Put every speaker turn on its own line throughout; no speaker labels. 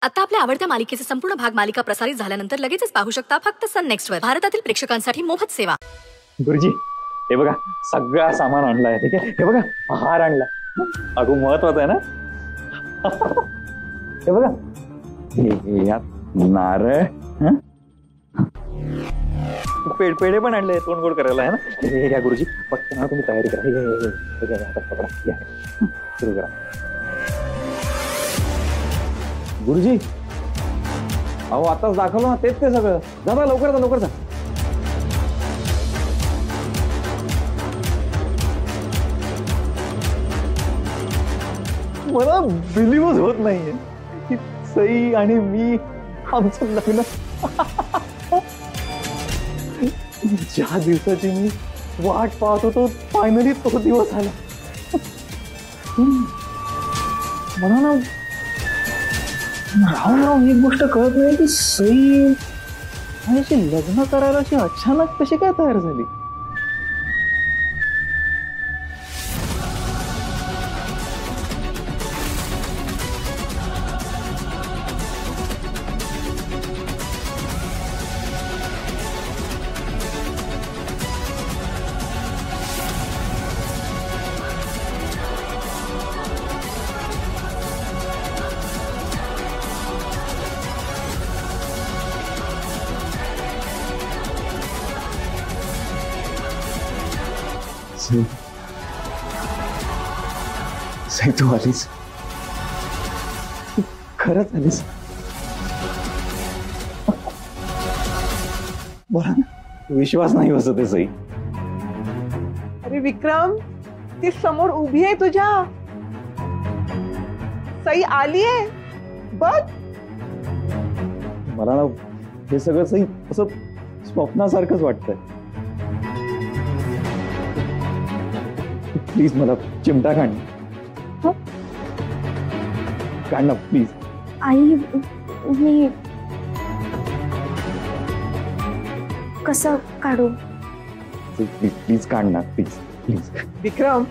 आता आपल्या आवडत्या मालिकेचे संपूर्ण भाग मालिका प्रसारित झाल्यानंतर लगेचच पाहू शकता फक्त सन नेक्स्ट वर. भारतातील प्रेक्षकांसाठी मोफत सेवा.
गुरुजी हे बघा सगळा सामान आणलाय. ठीक आहे, हे बघा हार आणला. अगो महत्वाचा आहे ना. हे बघा यात नारळ, पेढे पण आणले तोंड गोड करायला आहे ना. हे घ्या गुरुजी, फक्त ना तुम्ही तयारी करा. पकडा सुरू करा. गुरुजी अहो आताच दाखवलं ना तेच ते सगळं. जा लवकर जा लवकर जा. मला बिलीवच होत नाहीये की सई आणि मी आमचं लग्न ज्या दिवसाची मी वाट पाहत होतो फायनली तो दिवस आला. मला ना राहून एक गोष्ट कळत नाही की सई माझ्याशी लग्न करायला अशी अचानक कशी काय तयार झाली. सई तू आलीस, खरंच आलीस. मला विश्वास नाही बसत आहे सई.
अरे विक्रम ती समोर उभी आहे तुझ्या. सई आलीये बघ.
मला ना हे सगळं सई असं स्वप्नासारखंच वाटतंय. प्लीज मला चिमटा काढ ना प्लीज.
आई मी कसं काढू?
प्लीज प्लीज काढ ना प्लीज प्लीज.
विक्रम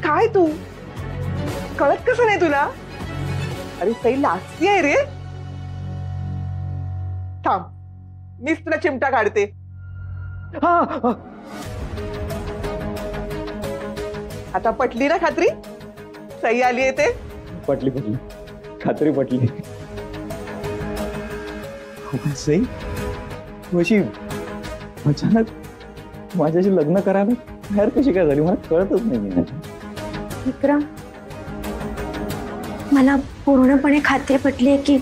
काय तू कळत कसं नाही तुला? अरे सई लाजती आहे रे. थांब मीच तुला चिमटा काढते. आता पटली ना खात्री? सई आली आहे ते.
पटली पटली खात्री पटली. सई तू अशी अचानक माझ्याशी लग्न करायला तयार कशी काय झाली मला कळतच नाही.
विक्रम मला पूर्णपणे खात्री पटली आहे की